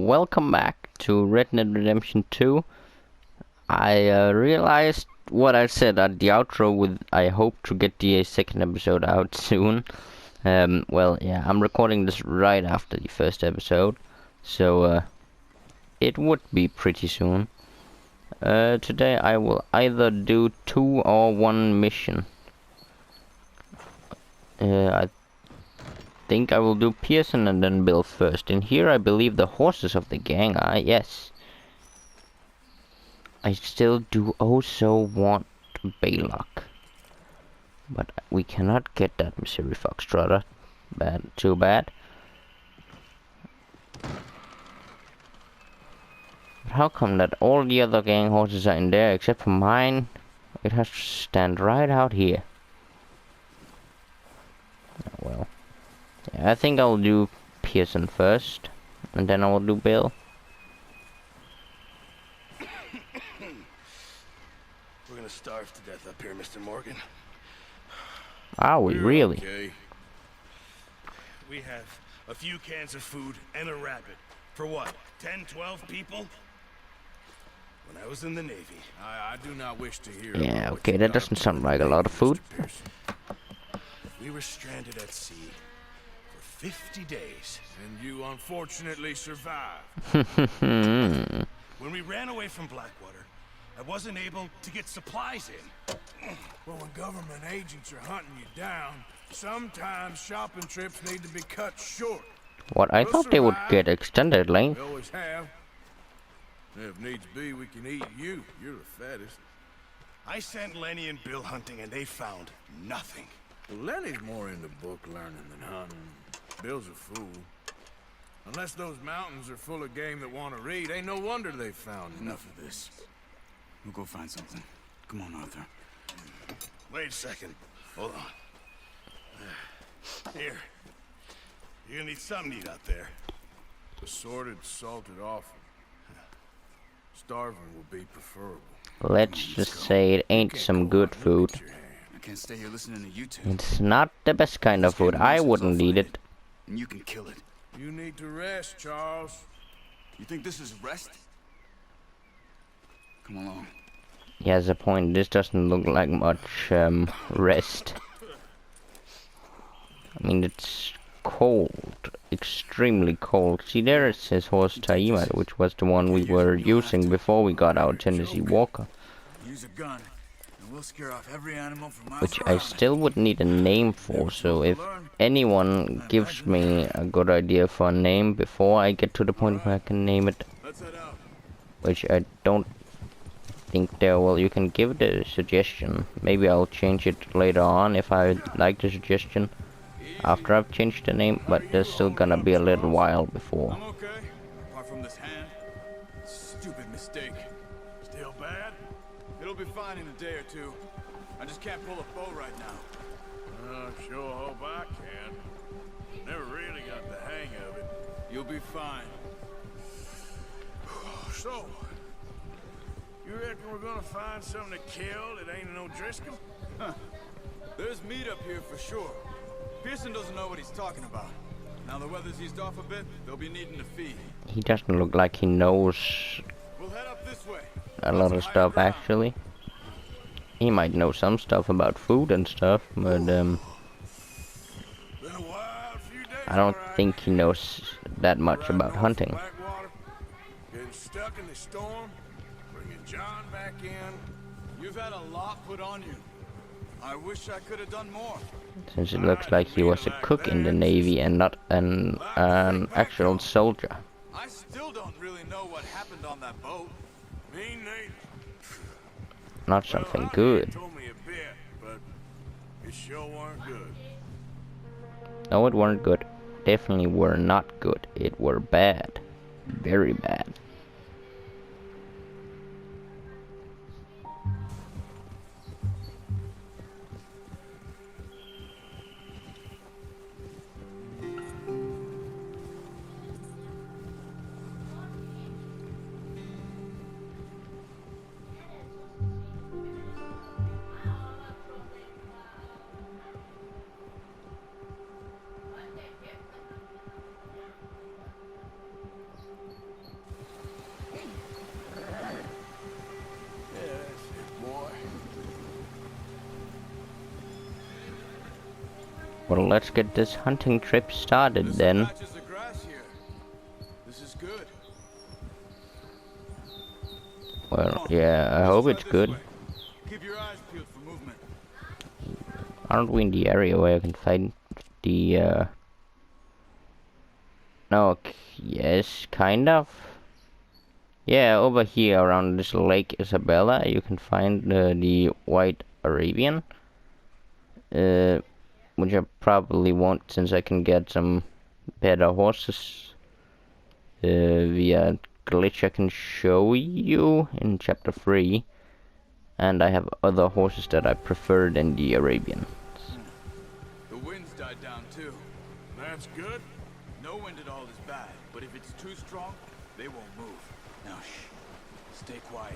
welcome back to Red Dead Redemption 2. I realized what I said at the outro with I hope to get the second episode out soon. Well, yeah, I'm recording this right after the first episode, so it would be pretty soon. Today I will either do 2 or 1 mission. I think I will do Pearson and then Bill first. In here I believe the horses of the gang are, yes. I still do also want Baylock. But we cannot get that Missouri Foxtrotter. Too bad. But how come that all the other gang horses are in there except for mine? It has to stand right out here. Well. Yeah, I think I'll do Pearson first. And then I will do Bill. We're gonna starve to death up here, Mr. Morgan. Are we really? Okay. We have a few cans of food and a rabbit. For what? 10, 12 people? When I was in the Navy. I do not wish to hear. Yeah, okay, that doesn't sound like a lot of food. We were stranded at sea for 50 days. And you unfortunately survived. When we ran away from Blackwater, I wasn't able to get supplies in. Well, when government agents are hunting you down, sometimes shopping trips need to be cut short. What? I thought they would get extended length. We always have. If needs be, we can eat you. You're the fattest. I sent Lenny and Bill hunting and they found nothing. Well, Lenny's more into book learning than hunting. Bill's a fool. Unless those mountains are full of game that want to read, ain't no wonder they found Enough of this. We'll go find something. Come on, Arthur. Wait a second. Hold on. Here. You're gonna need something to eat out there. Assorted, salted offal. Starving will be preferable. Let's just say it ain't some good food. I can't stay here listening to you two. It's not the best kind of food. I wouldn't eat it. And you can kill it. You need to rest, Charles. You think this is rest? Come along. He has a point. This doesn't look like much rest. I mean, it's cold. Extremely cold. See, there it says horse Taima, which was the one we were using before we got our Tennessee Walker. Use a gun, and we'll scare off every animal from miles Which around. I still would need a name for, so if anyone gives me a good idea for a name before I get to the point where I can name it, Let's head out. which I don't think there, well, you can give it a suggestion. Maybe I'll change it later on if I like the suggestion after I've changed the name, but there's still gonna be a little while before. I'm okay, apart from this hand. Stupid mistake. Still bad? It'll be fine in a day or two. I just can't pull a bow right now. Sure hope I can. Never really got the hang of it. You'll be fine. So, you reckon we're gonna find something to kill that ain't no Driscoll? There's meat up here for sure. Pearson doesn't know what he's talking about. Now the weather's eased off a bit, they'll be needing to feed. He doesn't look like he knows We'll head up this way. a lot of stuff, actually. He might know some stuff about food and stuff, but Been a wild few days, I don't all right. think he knows that much Riding about north from hunting. Blackwater, getting stuck in the storm, bringing John back in. You've had a lot put on you. I wish I could have done more. Since it looks like he was a cook in the Navy and not an actual soldier. I still don't really know what happened on that boat. Me neither. Not Well, something Javier good. told me a bit, but it sure weren't good. No, it weren't good. Definitely were not good. It were bad. Very bad. Well, let's get this hunting trip started There's then. some patches of grass here. This is good. Well, Come on, yeah, I let's hope try it's this good. way. Keep your eyes peeled for movement. Aren't we in the area where I can find the, No, yes, kind of. Yeah, over here around this Lake Isabella, you can find the White Arabian. Which I probably won't, since I can get some better horses via glitch I can show you in chapter 3. And I have other horses that I prefer than the Arabian. The wind's died down too. That's good. No wind at all is bad, but if it's too strong, they won't move. Now shh. Stay quiet.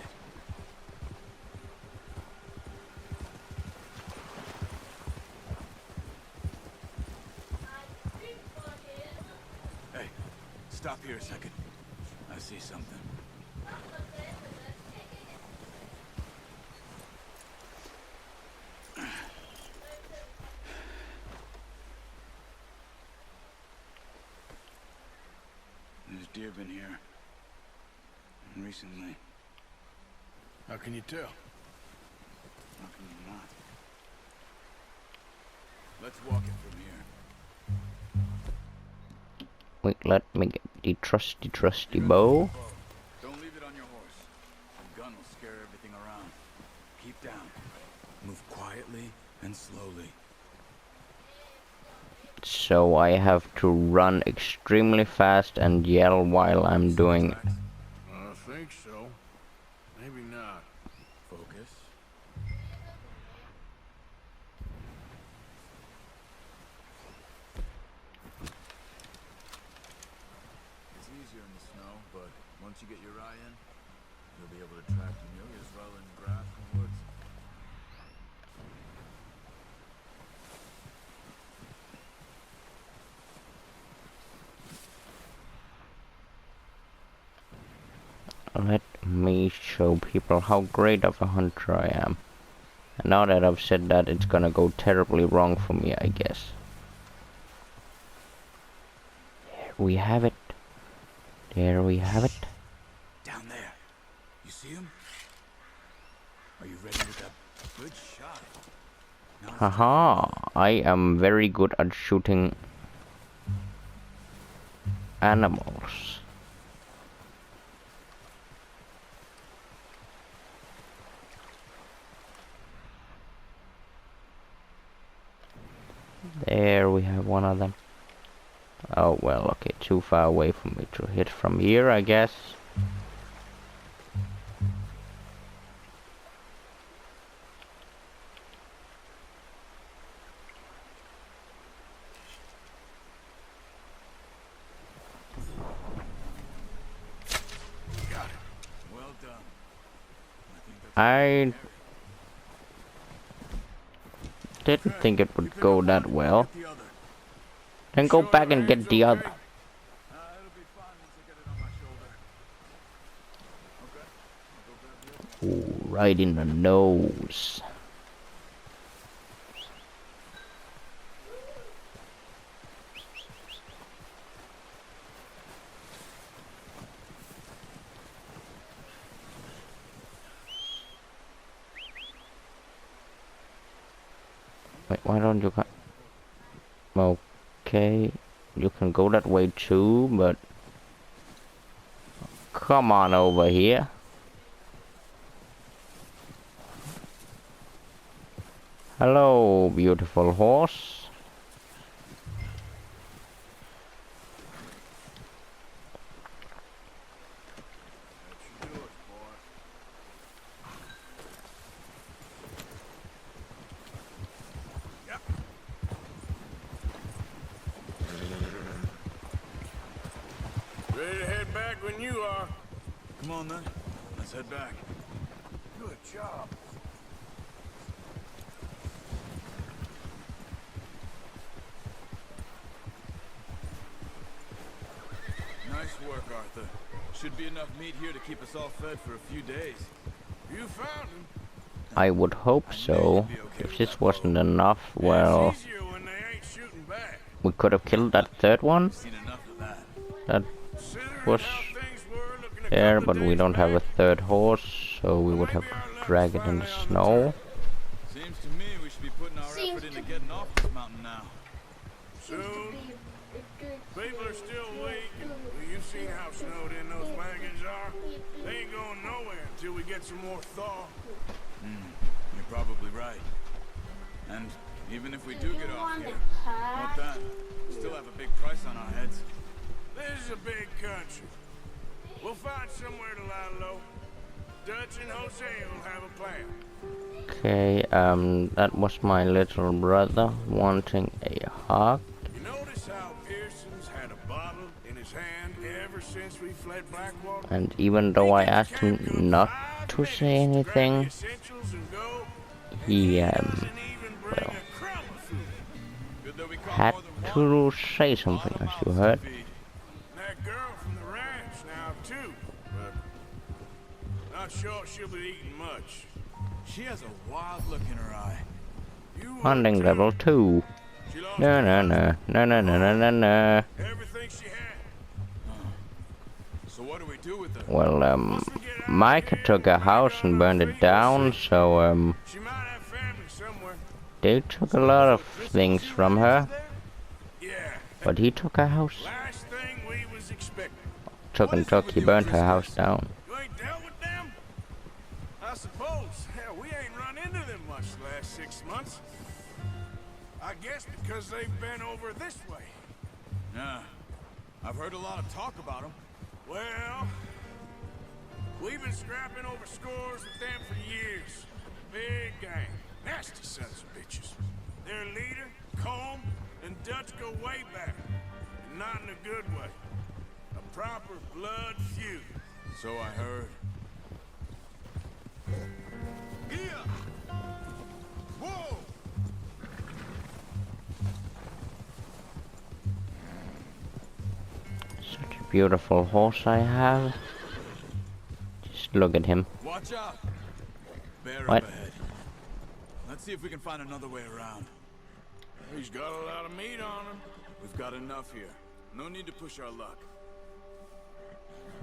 Hey, stop here a second. I see something. There's deer been here. Recently. How can you tell? How can you not? Let's walk it from here. Wait, let me get the trusty bow. Don't leave it on your horse. The gun will scare everything around. Keep down. Move quietly and slowly. So I have to run extremely fast and yell while I'm doing. I think so. Maybe not. Focus. It's easier in the snow, but once you get your eye in, you'll be able to track familiars well in grass and woods. Let me show people how great of a hunter I am. And now that I've said that, it's gonna go terribly wrong for me, I guess. There we have it. There we have it. Down there. You see him? Are you ready with that? Good shot. Now Haha, I am very good at shooting animals. There we have one of them. Oh well, okay, too far away for me to hit from here, I guess. well done. I didn't think it would go that well. The other. Then go back and get the other. It'll be fine once I get it on my shoulder. Okay. I'll go grab the other. Ooh, right in the nose. Wait, why don't you Okay, you can go that way too, but come on over here. Hello, beautiful horse. That should do it, boy. Ready to head back when you are. Come on then. Let's head back. Good job. Nice work, Arthur. Should be enough meat here to keep us all fed for a few days. You found him. I would hope so. If this wasn't enough, well, It's easier when they ain't shooting we could have killed that third one. Seen enough of that. That Considering was how things were looking a there, couple but of we days don't have a back, third horse, so we would have maybe our to luck's drag it in the finally on the snow. Seems to me we should be putting our effort into getting off this mountain now. Soon. People are still weak, and you've seen how snowed in those wagons are. They ain't going nowhere until we get some more thaw. You're probably right. And even if we do get off here, won't that still have a big price on our heads? This is a big country. We'll find somewhere to lie low. Dutch and Jose will have a plan. Okay, that was my little brother wanting a hug. You notice how Pearson's had a bottle in his hand ever since we fled Blackwater? And even though I asked him not to say anything, he well, Good that we caught had more than one. to say something, as you heard. That girl from the ranch now too, but not sure she'll be eating much. She has a wild look in her eye. You were Hunting too. level 2. She lost No, no, no, no, no, no, no, no, no. everything she had. So what do we do with her? Well, Mike took a house and burned it down, so, She might have family somewhere. they took a lot of things from her, Yeah. but he took her house. Last thing we was expecting. He burned her house down. You ain't dealt with them? I suppose. Hell, we ain't run into them much the last 6 months. I guess because they've been over this way. Yeah. I've heard a lot of talk about them. Well, we've been scrapping over scores with them for years. Big gang. Nasty sons of bitches. Their leader, Combe, and Dutch go way back. And not in a good way. A proper blood feud. So I heard. Yeah. Whoa! Such a beautiful horse I have. Just look at him. Watch out! Bear What? up ahead. Let's see if we can find another way around. He's got a lot of meat on him. We've got enough here. No need to push our luck.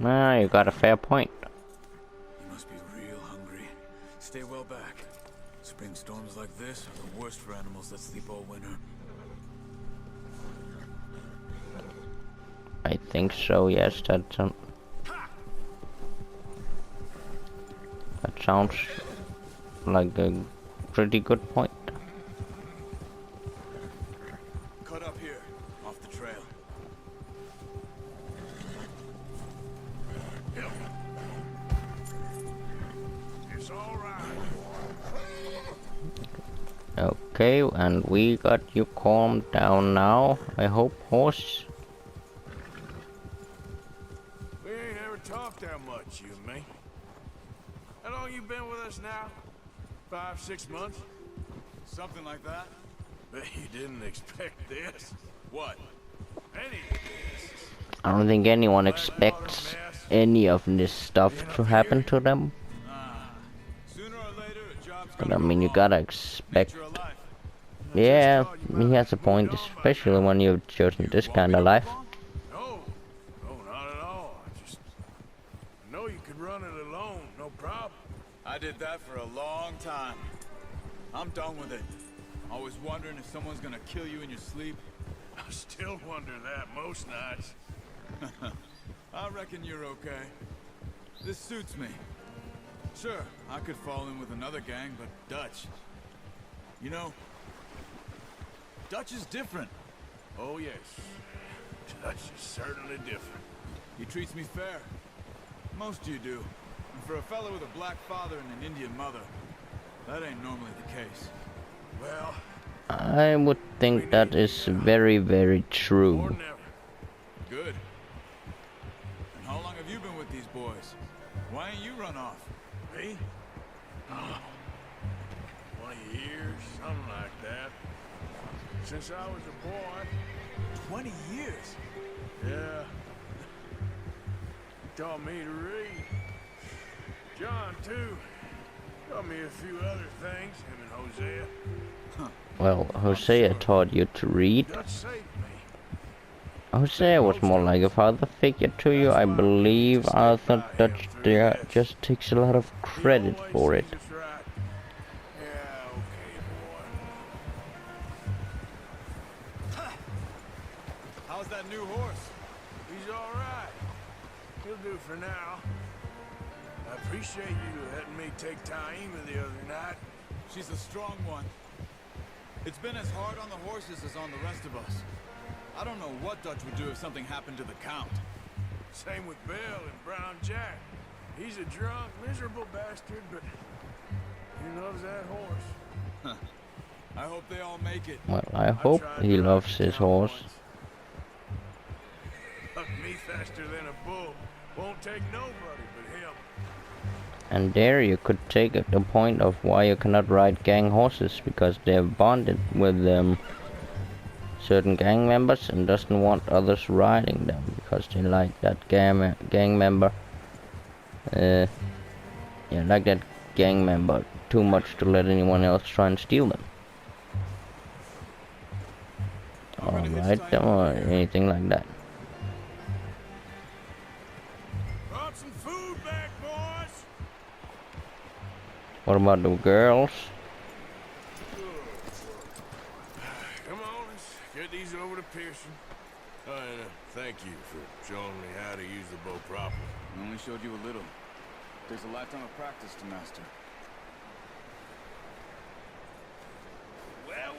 Ah, you got a fair point. You must be real hungry. Stay well back. Spring storms like this are the worst for animals that sleep all winter. I think so, yes, that sounds like a pretty good point. Cut up here, off the trail. It's all right. Okay, and we got you calmed down now, I hope, horse. We ain't ever talked that much, you and me. How long you been with us now? 5, 6 months? Something like that? Bet you didn't expect this. What? Any of this. I don't think anyone expects any of this stuff to happen to them. Sooner or later, a job's But gonna I mean, go you wrong. gotta expect. Nature of life. Yeah, he has a point, especially when you've chosen this kind of life. No. No, not at all. I know you could run it alone, no problem. I did that for a long time. I'm done with it. Always wondering if someone's gonna kill you in your sleep. I still wonder that most nights. I reckon you're okay. This suits me. Sure, I could fall in with another gang, but Dutch. You know, Dutch is different. Oh, yes. Dutch is certainly different. He treats me fair. Most of you do. And for a fellow with a black father and an Indian mother, that ain't normally the case. Well, I would think that is very, very more true. than ever. Good. And how long have you been with these boys? Why ain't you run off? Me? Oh, 20 years, something like that. Since I was a boy. 20 years? Yeah. He taught me to read. John, too. Taught me a few other things, him and Hosea. Well, Hosea taught you to read. Dutch saved me. Jose was more like a father figure to you. I believe Arthur Dutch there just takes a lot of credit for it. Yeah, okay, boy. How's that new horse? He's all right. He'll do for now. I appreciate you letting me take Taima the other night. She's a strong one. It's been as hard on the horses as on the rest of us. I don't know what Dutch would do if something happened to the Count. Same with Bill and Brown Jack. He's a drunk, miserable bastard, but he loves that horse. I hope they all make it. Well, I hope he loves his horse. Buck me faster than a bull. Won't take nobody but him. And there you could take the point of why you cannot ride gang horses, because they're bonded with certain gang members and doesn't want others riding them because they like that gang member. Like that gang member too much to let anyone else try and steal them. Or ride them or anything like that. Brought some food back, boys. What about the girls? Come on, let's get these over to Pearson. Oh, and thank you for showing me how to use the bow properly. I only showed you a little. There's a lifetime of practice to master. Well.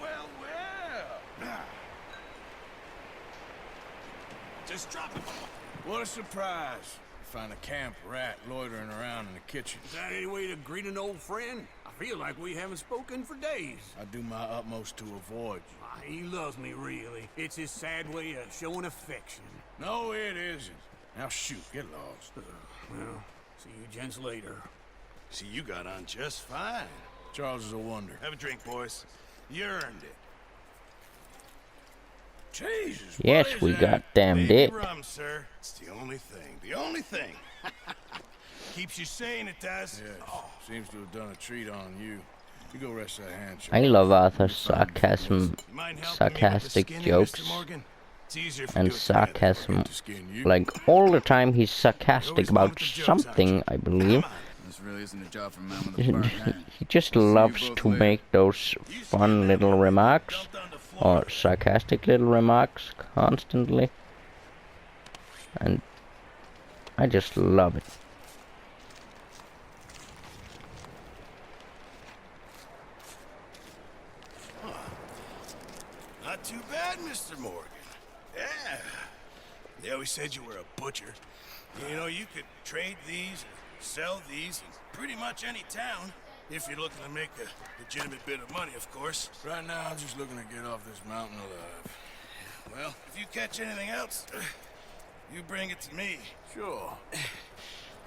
Just drop it. What a surprise. Find a camp rat loitering around in the kitchen. Is that any way to greet an old friend? I feel like we haven't spoken for days. I do my utmost to avoid you. He loves me, really. It's his sad way of showing affection. No, it isn't. Now shoot, get lost. Well, see you gents later. See, you got on just fine. Charles is a wonder. Have a drink, boys. You earned it. Jesus, Yes, what is we that? goddamn Baby did. rum, sir. It's the only thing. The only thing. Keeps you sane, it does. Yes, seems to have done a treat on you. You go rest that hand, I Charles. love Arthur's sarcasm, You mind helping me with the sarcastic skinning, jokes, Mr. Morgan? It's easier if we and do it together. sarcasm. To skin you. Like all the time he's sarcastic Always one about with the jokes, something, I believe. Come on. This really isn't a job for a man with a burnt hand. He just I'll see you loves both to later. make those You fun see little that? remarks, Dumped on the floor. or sarcastic little remarks constantly. And I just love it. Not too bad, Mr. Morgan. Yeah. They always said you were a butcher. You know, you could trade these, sell these in pretty much any town, if you're looking to make a legitimate bit of money, of course. Right now, I'm just looking to get off this mountain alive. Well, if you catch anything else, you bring it to me. Sure.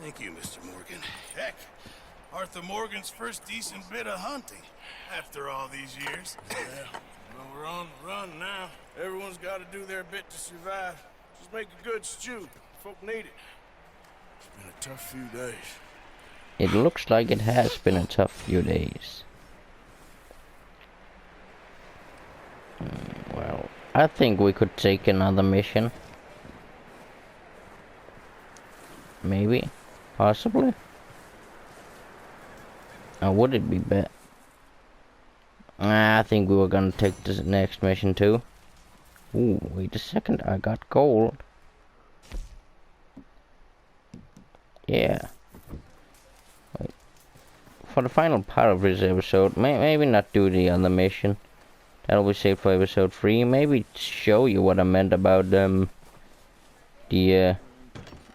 Thank you, Mr. Morgan. Heck, Arthur Morgan's first decent bit of hunting after all these years. Well, we're on the run now. Everyone's got to do their bit to survive. Just make a good stew. Folk need it. It's been a tough few days. It looks like it has been a tough few days. Well, I think we could take another mission. Maybe. Possibly. Or would it be better? I think we were gonna take this next mission too. Ooh, wait a second, I got gold. Yeah. Wait. For the final part of this episode, maybe not do the other mission. That'll be saved for episode 3. Maybe show you what I meant about the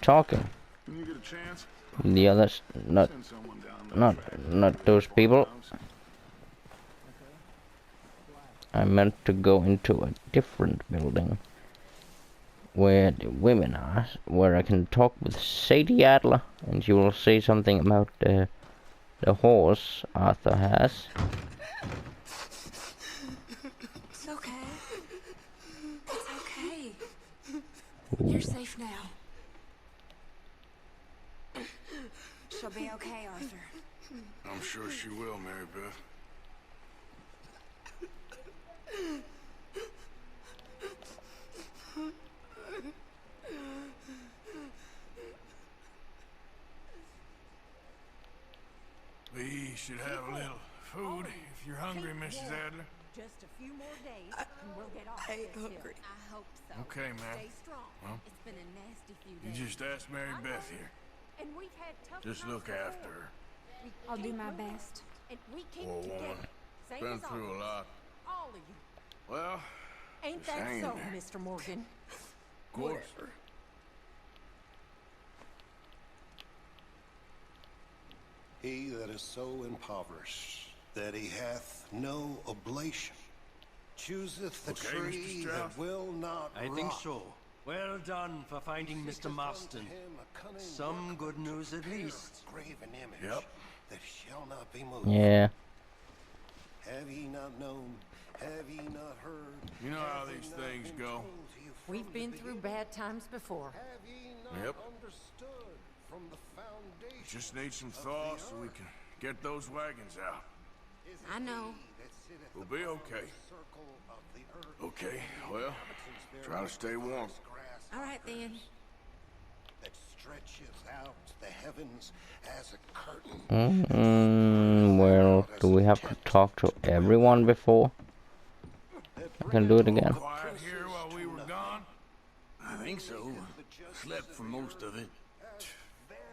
talking. When you get a chance, The others, not send someone down there. not those people. I meant to go into a different building where the women are, where I can talk with Sadie Adler, and she will say something about the horse Arthur has. It's okay. It's okay. You're safe now. She'll be okay, Arthur. I'm sure she will, Mary Beth. should have a little food if you're hungry, Mrs. Adler. Just a few more days and we'll get off this hill. I hope so. Okay, ma'am. Stay strong. Well, It's been a nasty few you days. just ask Mary Beth here. And we've had tough Just times look before. after her. I'll do my best. And we keep Poor together. woman. Same Been as through a always. lot. All of you. Well, Ain't just that hang in so, there. Mr. Morgan? Of course. He that is so impoverished that he hath no oblation chooseth the Okay, Mr. tree Strauss? that will not I rot. think so. Well done for finding Mr. Seeketh Marston. unto him a cunning Some work good to news at prepare least. a graven image Yep. that shall not be moved. Yeah. Have ye not known? Have ye not heard? You know how Have ye these not things been go. told to you from We've the been through beginning? bad times before. Have ye not Yep. understood from the foundation? Just need some thaw so we can get those wagons out. Is I it know. he that sitteth We'll be above okay. the circle of the earth? Okay, well, try to stay warm. All right, then. That stretches out the heavens as a curtain. Well, do we have to talk to everyone before? I can do it again. Quiet here while we were gone. I think so. Slept for most of it.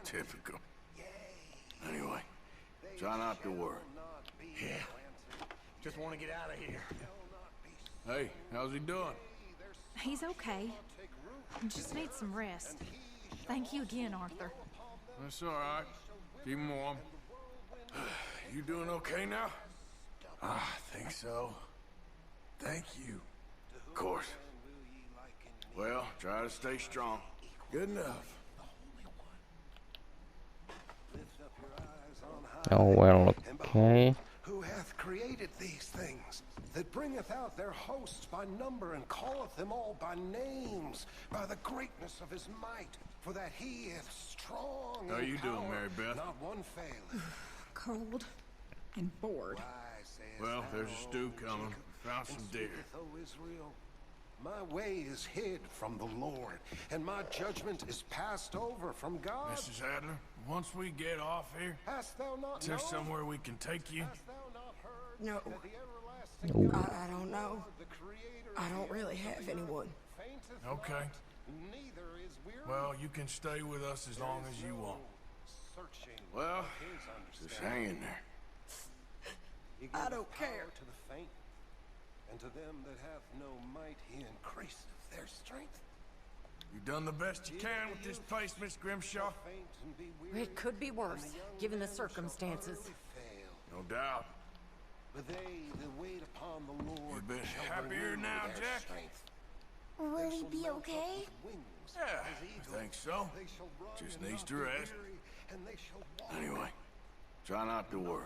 Typical. Anyway, try not to worry. Yeah. Just want to get out of here. Hey, how's he doing? He's okay. Just needs some rest. Thank you again, Arthur. That's all right. Keep him warm. You doing okay now? I think so. Thank you. Of course. Well, try to stay strong. Good enough. Oh, well, And okay. behold, who hath created these things, that bringeth out their hosts by number, and calleth them all by names, by the greatness of his might, for that he is strong. How in you doing, power, Mary Beth? Not one faileth. Cold and bored. Why sayest Well, thou, there's a stew O coming. Jacob, Found some and deer. speaketh, O Israel, my way is hid from the Lord, and my judgment is passed over from God. Mrs. Adler, once we get off here, Hast thou not is there known? somewhere we can take you? Hast thou not heard No. that the everlasting God, I don't know. the creator I of don't the really ends of have the earth, anyone. fainteth Okay. not, neither is weary. Well, you can stay with us as long as you want. Searching Well, of his just understanding. hang in there. He I giveth don't power care. to the faint, and to them that have no might he increaseth their strength. You've done the best you can with this place, Miss Grimshaw. Faint and be weary, It could be worse, and the young given the men shall circumstances. utterly fail. No doubt. But they that wait upon the Lord You been shall happier renew now, their Jack? strength. Will They he shall be mount up okay? with wings Yeah, as I eagles. think so. They shall run Just and needs not to be rest. weary, and they shall walk Anyway, try not to worry.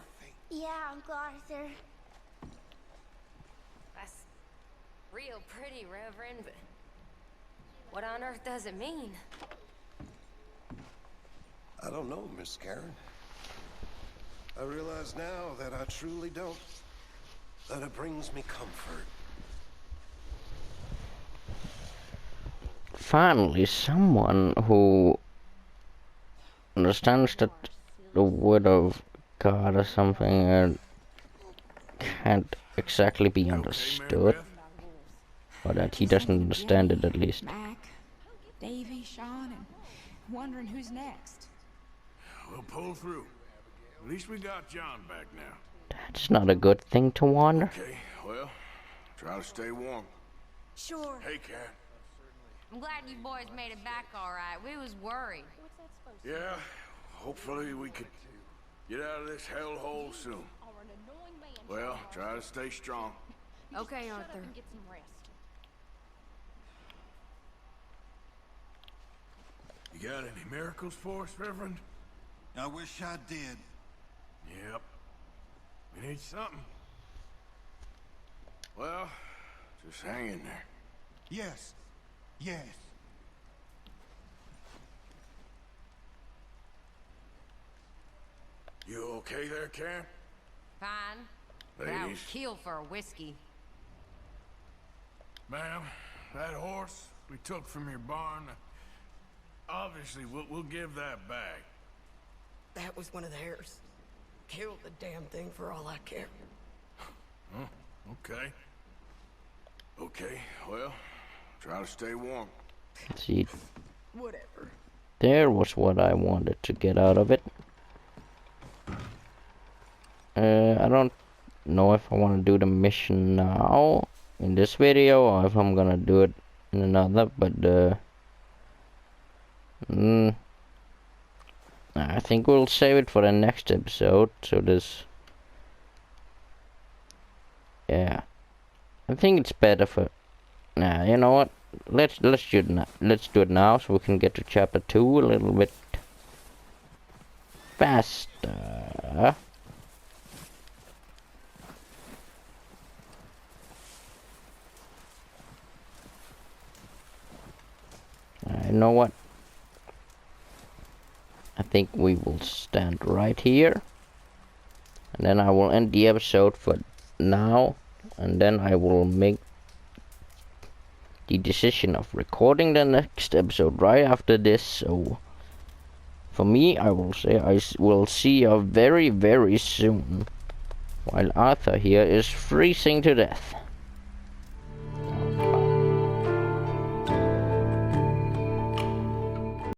Yeah, Uncle Arthur. That's real pretty, Reverend, but what on earth does it mean? I don't know, Miss Karen. I realize now that I truly don't. That it brings me comfort. Finally, someone who understands that the word of God or something can't exactly be understood, or that he doesn't understand it at least. Mac, Davy, Sean, and wondering who's next. We'll pull through. At least we got John back now. That's not a good thing to wonder. Okay, well, try to stay warm. Sure. Hey, Cat. I'm glad you boys made it back all right. We was worried. Yeah, hopefully we could get out of this hellhole soon. Well, try to stay strong. Okay, Arthur. You got any miracles for us, Reverend? I wish I did. Yep. We need something. Well, just hang in there. Yes. Yes. You okay there, Karen? Fine. But I would Ladies. kill for a whiskey. Ma'am, that horse we took from your barn, obviously we'll give that back. That was one of theirs. kill the damn thing for all I care. Oh, okay. Okay, well, try to stay warm. See, Whatever. there was what I wanted to get out of it. I don't know if I want to do the mission now in this video or if I'm gonna do it in another, but I think we'll save it for the next episode. So this, yeah, I think it's better for. Nah, you know what? Let's do it now. Let's do it now so we can get to chapter 2 a little bit faster. You know what? I think we will stand right here. And then I will end the episode for now. And then I will make the decision of recording the next episode right after this. So for me, I will say I will see you very, very soon. While Arthur here is freezing to death.